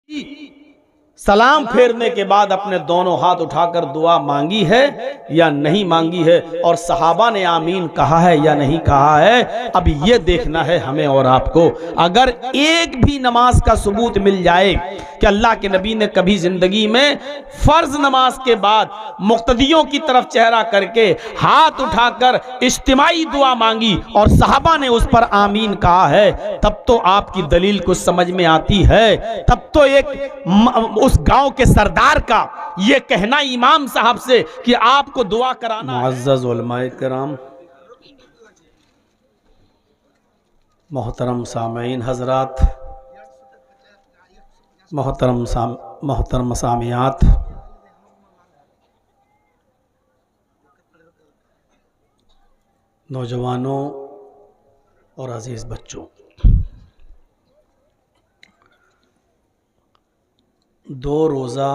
सलाम फेरने के बाद अपने दोनों हाथ उठाकर दुआ मांगी है या नहीं मांगी है, और सहाबा ने आमीन कहा है या नहीं कहा है, अब ये देखना है हमें और आपको। अगर एक भी नमाज का सबूत मिल जाए कि अल्लाह के नबी ने कभी जिंदगी में फर्ज नमाज के बाद मुक्तदियों की तरफ चेहरा करके हाथ उठाकर इज्तिमाई दुआ मांगी और सहाबा ने उस पर आमीन कहा है, तब तो आपकी दलील कुछ समझ में आती है। तब तो एक उस गांव के सरदार का ये कहना इमाम साहब से कि आपको दुआ कराना। मुअज़्ज़ज़ उलमाए किराम, मोहतरम सामीन हजरात, मोहतरम सामियात, नौजवानों और अजीज बच्चों, दो रोज़ा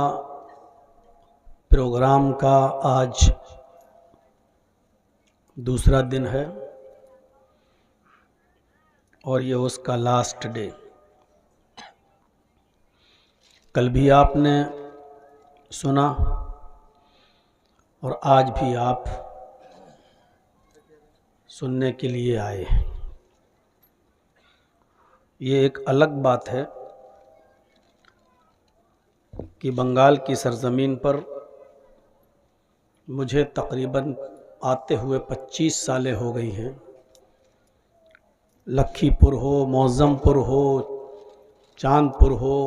प्रोग्राम का आज दूसरा दिन है और ये उसका लास्ट डे। कल भी आपने सुना और आज भी आप सुनने के लिए आए। ये एक अलग बात है कि बंगाल की सरजमीन पर मुझे तकरीबन आते हुए 25 सालें हो गई हैं। लखीपुर हो, मौज़मपुर हो, चांदपुर हो,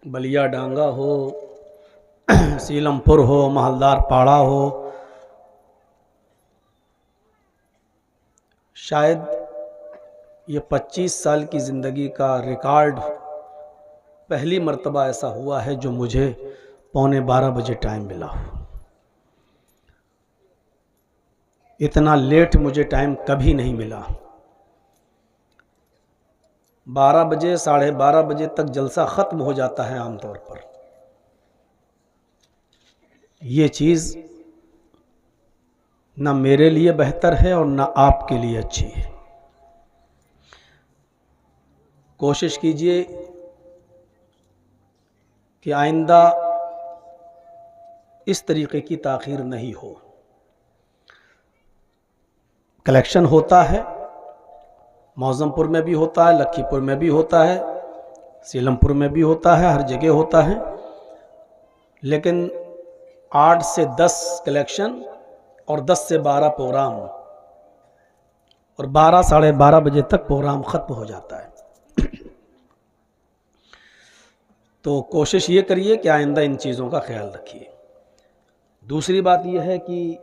बलिया डांगा हो, सीलमपुर हो, महलदार पाड़ा हो, शायद ये 25 साल की ज़िंदगी का रिकॉर्ड पहली मर्तबा ऐसा हुआ है जो मुझे 11:15 बजे टाइम मिला हो। इतना लेट मुझे टाइम कभी नहीं मिला। 12 बजे, 12:30 बजे तक जलसा ख़त्म हो जाता है आमतौर पर। ये चीज़ ना मेरे लिए बेहतर है और ना आपके लिए अच्छी है। कोशिश कीजिए कि आइंदा इस तरीक़े की ताख़ीर नहीं हो। कलेक्शन होता है, मौज़मपुर में भी होता है, लखीपुर में भी होता है, सीलमपुर में भी होता है, हर जगह होता है, लेकिन 8 से 10 कलेक्शन और 10 से 12 प्रोग्राम और 12 साढ़े 12 बजे तक प्रोग्राम ख़त्म हो जाता है। तो कोशिश ये करिए कि आइंदा इन चीज़ों का ख्याल रखिए। दूसरी बात यह है कि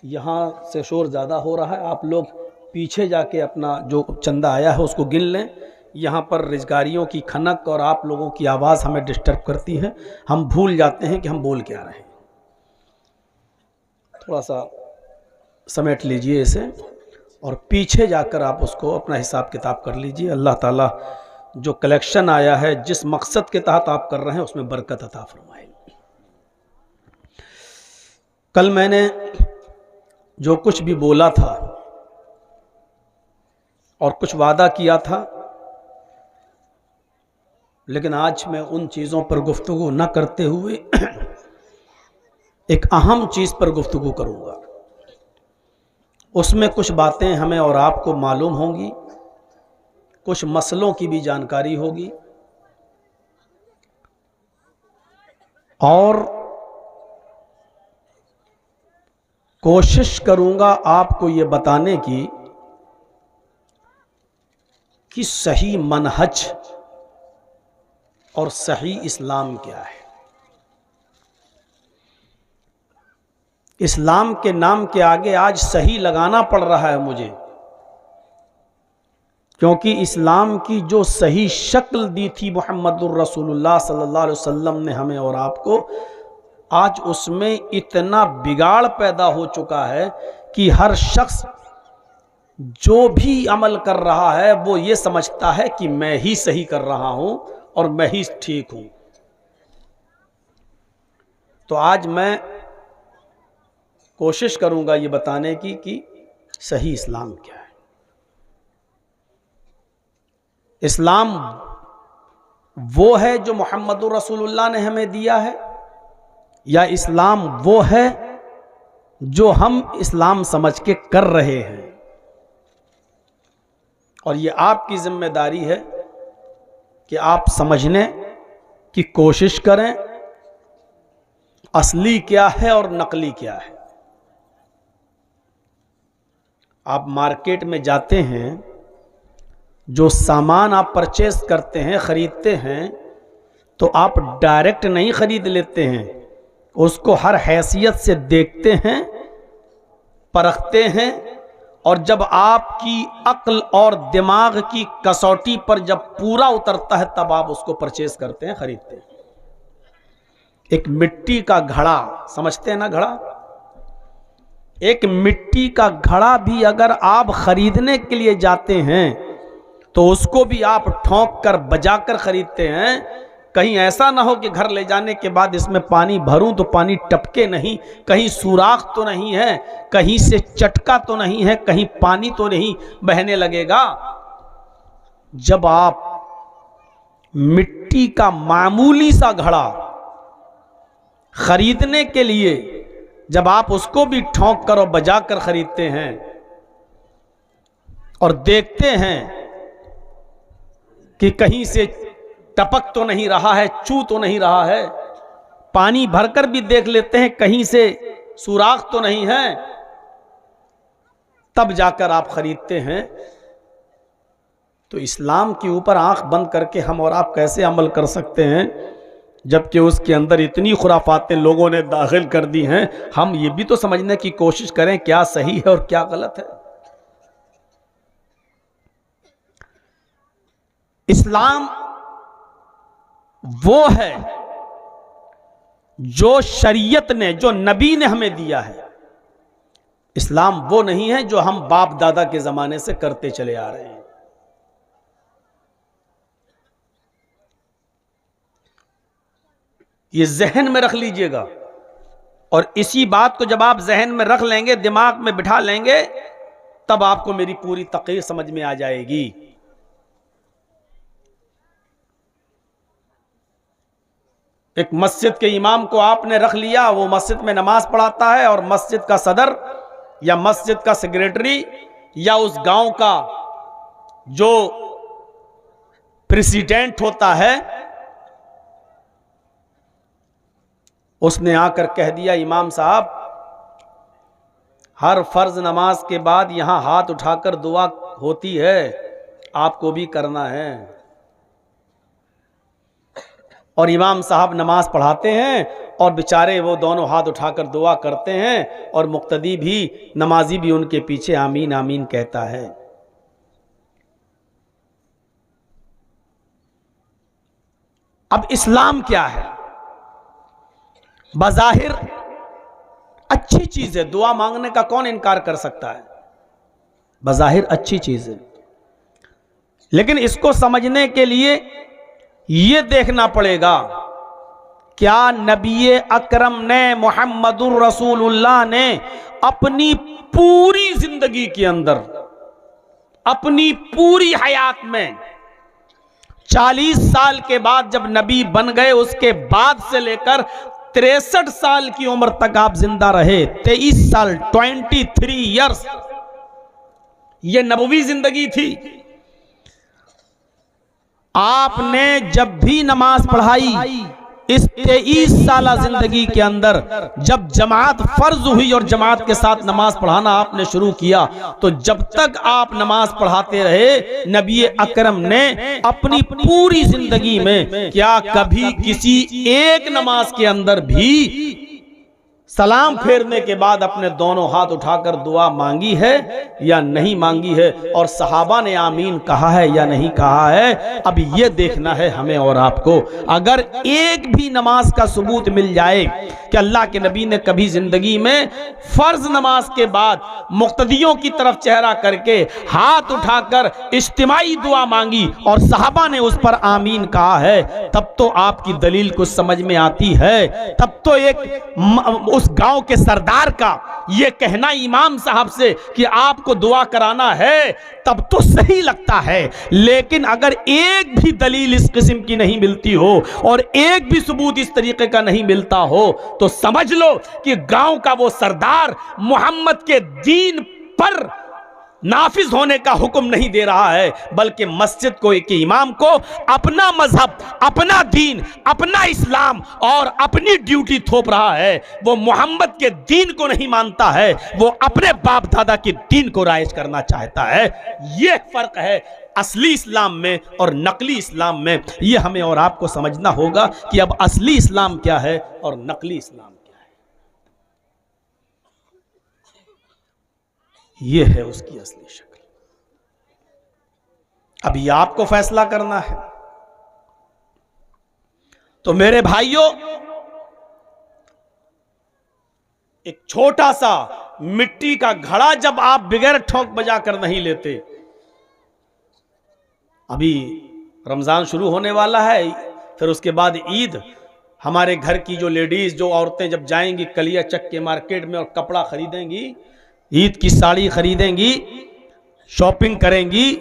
यहाँ से शोर ज़्यादा हो रहा है, आप लोग पीछे जाके अपना जो चंदा आया है उसको गिन लें। यहाँ पर रिज़गारियों की खनक और आप लोगों की आवाज़ हमें डिस्टर्ब करती है, हम भूल जाते हैं कि हम बोल क्या रहे हैं। थोड़ा सा समेट लीजिए इसे और पीछे जाकर आप उसको अपना हिसाब किताब कर लीजिए। अल्लाह ताला जो कलेक्शन आया है, जिस मकसद के तहत आप कर रहे हैं, उसमें बरकत अता फरमाए। कल मैंने जो कुछ भी बोला था और कुछ वादा किया था, लेकिन आज मैं उन चीज़ों पर गुफ्तगू न करते हुए एक अहम चीज़ पर गुफ्तगू करूँगा। उसमें कुछ बातें हमें और आपको मालूम होंगी, कुछ मसलों की भी जानकारी होगी और कोशिश करूँगा आपको ये बताने की कि सही मनहज और सही इस्लाम क्या है। इस्लाम के नाम के आगे आज सही लगाना पड़ रहा है मुझे, क्योंकि इस्लाम की जो सही शक्ल दी थी मुहम्मदुर रसूलुल्लाह सल्लल्लाहु अलैहि वसल्लम ने हमें और आपको, आज उसमें इतना बिगाड़ पैदा हो चुका है कि हर शख्स जो भी अमल कर रहा है वो ये समझता है कि मैं ही सही कर रहा हूं और मैं ही ठीक हूं। तो आज मैं कोशिश करूंगा ये बताने की कि सही इस्लाम क्या है। इस्लाम वो है जो मोहम्मदुर रसूलुल्लाह ने हमें दिया है, या इस्लाम वो है जो हम इस्लाम समझ के कर रहे हैं? और ये आपकी जिम्मेदारी है कि आप समझने की कोशिश करें असली क्या है और नकली क्या है। आप मार्केट में जाते हैं, जो सामान आप परचेस करते हैं, खरीदते हैं, तो आप डायरेक्ट नहीं खरीद लेते हैं, उसको हर हैसियत से देखते हैं, परखते हैं, और जब आपकी अक्ल और दिमाग की कसौटी पर जब पूरा उतरता है तब आप उसको परचेस करते हैं, खरीदते हैं। एक मिट्टी का घड़ा, समझते हैं ना घड़ा? एक मिट्टी का घड़ा भी अगर आप खरीदने के लिए जाते हैं तो उसको भी आप ठोंक कर बजाकर खरीदते हैं। कहीं ऐसा ना हो कि घर ले जाने के बाद इसमें पानी भरूं तो पानी टपके नहीं, कहीं सुराख तो नहीं है, कहीं से चटका तो नहीं है, कहीं पानी तो नहीं बहने लगेगा। जब आप मिट्टी का मामूली सा घड़ा खरीदने के लिए जब आप उसको भी ठोंक कर और बजा कर खरीदते हैं और देखते हैं कि कहीं से टपक तो नहीं रहा है, चू तो नहीं रहा है, पानी भरकर भी देख लेते हैं कहीं से सुराख तो नहीं है, तब जाकर आप खरीदते हैं। तो इस्लाम के ऊपर आंख बंद करके हम और आप कैसे अमल कर सकते हैं जबकि उसके अंदर इतनी खुराफातें लोगों ने दाखिल कर दी हैं? हम ये भी तो समझने की कोशिश करें क्या सही है और क्या गलत है। इस्लाम वो है जो शरीयत ने, जो नबी ने हमें दिया है। इस्लाम वो नहीं है जो हम बाप दादा के जमाने से करते चले आ रहे हैं। ये जहन में रख लीजिएगा, और इसी बात को जब आप जहन में रख लेंगे, दिमाग में बिठा लेंगे, तब आपको मेरी पूरी तकरीर समझ में आ जाएगी। एक मस्जिद के इमाम को आपने रख लिया, वो मस्जिद में नमाज पढ़ाता है, और मस्जिद का सदर या मस्जिद का सेक्रेटरी या उस गांव का जो प्रेसिडेंट होता है, उसने आकर कह दिया, इमाम साहब हर फर्ज नमाज के बाद यहां हाथ उठाकर दुआ होती है, आपको भी करना है। और इमाम साहब नमाज पढ़ाते हैं और बेचारे वो दोनों हाथ उठाकर दुआ करते हैं, और मुक्तदी भी, नमाजी भी उनके पीछे आमीन आमीन कहता है। अब इस्लाम क्या है? बज़ाहिर अच्छी चीज है, दुआ मांगने का कौन इनकार कर सकता है? बज़ाहिर अच्छी चीज है, लेकिन इसको समझने के लिए ये देखना पड़ेगा, क्या नबी अकरम ने, मोहम्मदुर रसूलुल्लाह ने अपनी पूरी जिंदगी के अंदर, अपनी पूरी हयात में 40 साल के बाद जब नबी बन गए, उसके बाद से लेकर 63 साल की उम्र तक आप जिंदा रहे, 23 साल 23 ईयर्स ये नबवी जिंदगी थी। आपने जब भी नमाज पढ़ाई इस 23 साल जिंदगी के अंदर, जब जमात फर्ज हुई और जमात के साथ नमाज पढ़ाना आपने शुरू किया, तो जब तक आप नमाज पढ़ाते रहे, नबी अकरम ने अपनी पूरी जिंदगी में क्या कभी किसी एक नमाज के अंदर भी सलाम फेरने के बाद अपने दोनों हाथ उठाकर दुआ मांगी है या नहीं मांगी है? और सहाबा ने आमीन कहा है या नहीं कहा है? अब ये देखना है हमें और आपको। अगर एक भी नमाज का सबूत मिल जाए कि अल्लाह के नबी ने कभी जिंदगी में फर्ज नमाज के बाद मुक्तदियों की तरफ चेहरा करके हाथ उठाकर इज्तिमाई दुआ मांगी और सहाबा ने उस पर आमीन कहा है, तब तो आपकी दलील कुछ समझ में आती है। तब तो एक उस उस गांव के सरदार का ये कहना इमाम साहब से कि आपको दुआ कराना है तब तो सही लगता है, लेकिन अगर एक भी दलील इस किस्म की नहीं मिलती हो और एक भी सबूत इस तरीके का नहीं मिलता हो तो समझ लो कि गांव का वो सरदार मोहम्मद के दीन पर नाफिज होने का हुक्म नहीं दे रहा है, बल्कि मस्जिद को एक इमाम को अपना मजहब, अपना दीन, अपना इस्लाम और अपनी ड्यूटी थोप रहा है। वो मोहम्मद के दीन को नहीं मानता है, वो अपने बाप दादा के दीन को राइज करना चाहता है। यह फर्क है असली इस्लाम में और नकली इस्लाम में। यह हमें और आपको समझना होगा कि अब असली इस्लाम क्या है और नकली इस्लाम क्या है। यह है उसकी असली शक्ल। अभी आपको फैसला करना है। तो मेरे भाइयों, एक छोटा सा मिट्टी का घड़ा जब आप बगैर ठोक बजा कर नहीं लेते, अभी रमजान शुरू होने वाला है, फिर उसके बाद ईद, हमारे घर की जो लेडीज, जो औरतें जब जाएंगी कलिया चक के मार्केट में और कपड़ा खरीदेंगी, ईद की साड़ी खरीदेंगी, शॉपिंग करेंगी,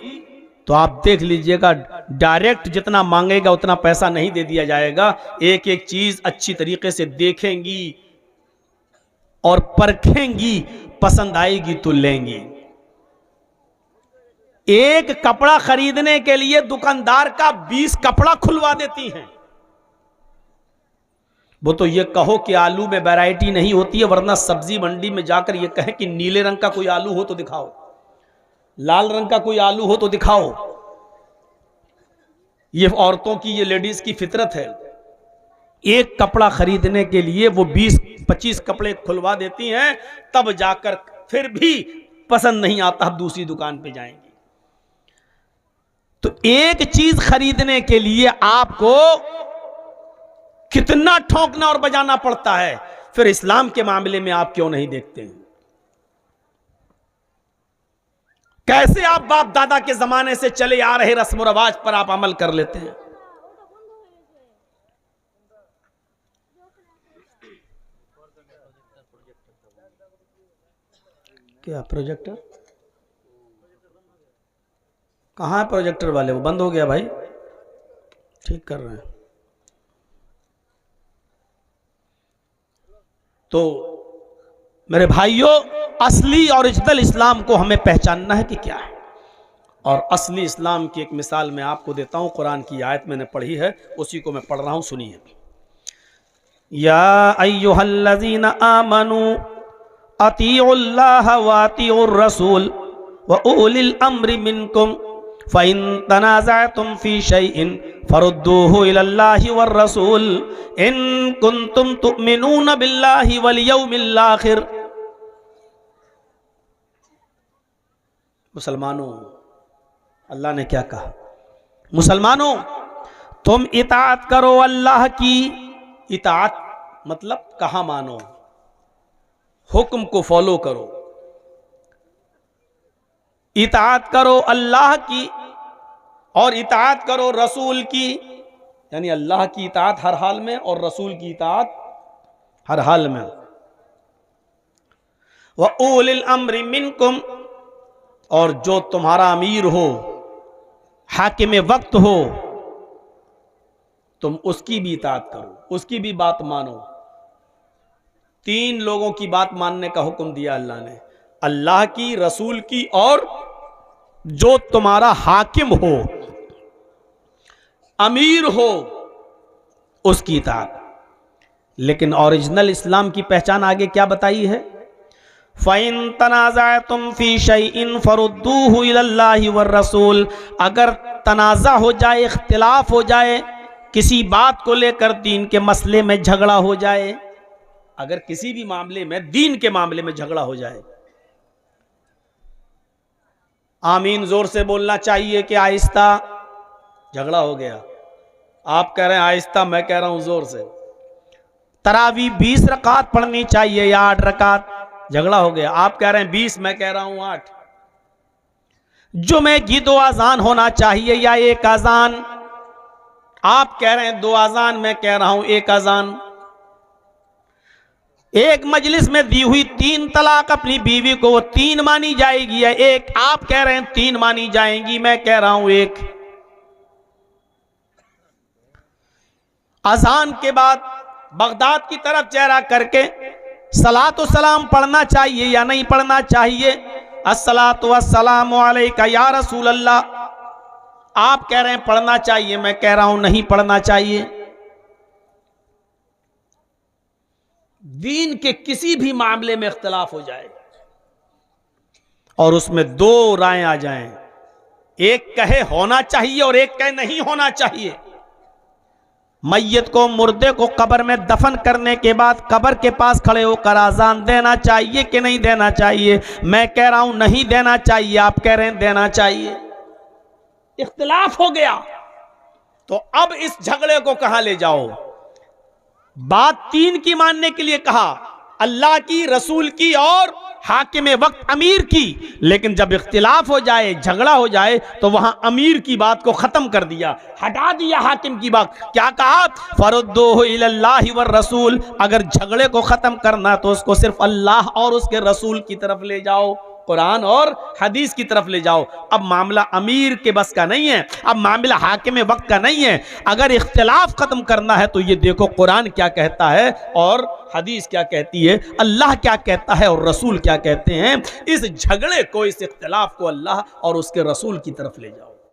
तो आप देख लीजिएगा डायरेक्ट जितना मांगेगा उतना पैसा नहीं दे दिया जाएगा। एक एक चीज अच्छी तरीके से देखेंगी और परखेंगी, पसंद आएगी तो लेंगी। एक कपड़ा खरीदने के लिए दुकानदार का 20 कपड़ा खुलवा देती हैं। वो तो ये कहो कि आलू में वैरायटी नहीं होती है, वरना सब्जी मंडी में जाकर ये कहे कि नीले रंग का कोई आलू हो तो दिखाओ, लाल रंग का कोई आलू हो तो दिखाओ। ये औरतों की, ये लेडीज की फितरत है। एक कपड़ा खरीदने के लिए वो 20-25 कपड़े खुलवा देती हैं, तब जाकर फिर भी पसंद नहीं आता, दूसरी दुकान पे जाएंगे। तो एक चीज खरीदने के लिए आपको कितना ठोंकना और बजाना पड़ता है, फिर इस्लाम के मामले में आप क्यों नहीं देखते हैं? कैसे आप बाप दादा के जमाने से चले आ रहे रस्म और रवाज पर आप अमल कर लेते हैं? क्या प्रोजेक्टर कहां है? प्रोजेक्टर वाले वो बंद हो गया भाई, ठीक कर रहे हैं। तो मेरे भाइयों, असली ओरिजिनल इस्लाम को हमें पहचानना है कि क्या है। और असली इस्लाम की एक मिसाल मैं आपको देता हूं। कुरान की आयत मैंने पढ़ी है, उसी को मैं पढ़ रहा हूं, सुनिए। या अय्युहल्लज़ीना आमनू अतीउल्लाह व अतीउर रसूल व उलिल अम्रि मिनकुम फ़इन तनाज़अतुम फ़ी शैइन फरुद्दूहु इलल्लाहि वर रसूल इन कुंतुम तुमिनून बिल्लाहि वल यौमिल आखिर। मुसलमानों, अल्लाह ने क्या कहा? मुसलमानों, तुम इताअत करो अल्लाह की। इताअत मतलब कहा मानो, हुक्म को फॉलो करो। इताअत करो अल्लाह की और इताअत करो रसूल की, यानी अल्लाह की इताअत हर हाल में और रसूल की इताअत हर हाल में। व उलिल अम्रि मिनकुम, और जो तुम्हारा अमीर हो, हाकिम वक्त हो, तुम उसकी भी इताअत करो, उसकी भी बात मानो। 3 लोगों की बात मानने का हुक्म दिया अल्लाह ने, अल्लाह की, रसूल की और जो तुम्हारा हाकिम हो, अमीर हो, उसकी इताअत। लेकिन ओरिजिनल इस्लाम की पहचान आगे क्या बताई है? फ़इन तनाज़अतुम फ़ी शैइन फरुद्दूहु इलल्लाहि वर रसूल। अगर तनाज़ा हो जाए, इख्तिलाफ हो जाए, किसी बात को लेकर दीन के मसले में झगड़ा हो जाए, अगर किसी भी मामले में, दीन के मामले में झगड़ा हो जाए, आमीन जोर से बोलना चाहिए कि आहिस्ता? झगड़ा हो गया, आप कह रहे हैं आहिस्ता, मैं कह रहा हूं जोर से। तरावी 20 रकात पढ़नी चाहिए या 8 रकात? झगड़ा हो गया, आप कह रहे हैं 20, मैं कह रहा हूं 8। जुमे की 2 अजान होना चाहिए या 1 अजान? आप कह रहे हैं 2 अजान, मैं कह रहा हूं 1 अजान। एक मजलिस में दी हुई 3 तलाक अपनी बीवी को वो 3 मानी जाएगी या एक? आप कह रहे हैं 3 मानी जाएंगी, मैं कह रहा हूं 1। अजान के बाद बगदाद की तरफ चेहरा करके सलातो सलाम पढ़ना चाहिए या नहीं पढ़ना चाहिए? अस्सलातु वस्सलामु अलैका या रसूल अल्लाह। आप कह रहे हैं पढ़ना चाहिए, मैं कह रहा हूं नहीं पढ़ना चाहिए। दीन के किसी भी मामले में इख्तिलाफ हो जाए और उसमें 2 राय आ जाएं, एक कहे होना चाहिए और एक कहे नहीं होना चाहिए। मैयत को, मुर्दे को कब्र में दफन करने के बाद कब्र के पास खड़े होकर आजान देना चाहिए कि नहीं देना चाहिए? मैं कह रहा हूं नहीं देना चाहिए, आप कह रहे हैं देना चाहिए। इख्तिलाफ हो गया तो अब इस झगड़े को कहां ले जाओ? बात 3 की मानने के लिए कहा, अल्लाह की, रसूल की और हाकिम वक्त अमीर की, लेकिन जब इख्तिलाफ हो जाए, झगड़ा हो जाए तो वहां अमीर की बात को खत्म कर दिया, हटा दिया हाकिम की बात। क्या कहा? फरुद्दूहु इलल्लाहि वर रसूल। अगर झगड़े को खत्म करना तो उसको सिर्फ अल्लाह और उसके रसूल की तरफ ले जाओ, कुरान और हदीस की तरफ ले जाओ। अब मामला अमीर के बस का नहीं है, अब मामला हाकिम वक्त का नहीं है। अगर इख्तिलाफ खत्म करना है तो ये देखो कुरान क्या कहता है और हदीस क्या कहती है, अल्लाह क्या कहता है और रसूल क्या कहते हैं। इस झगड़े को, इस इख्तिलाफ को अल्लाह और उसके रसूल की तरफ ले जाओ।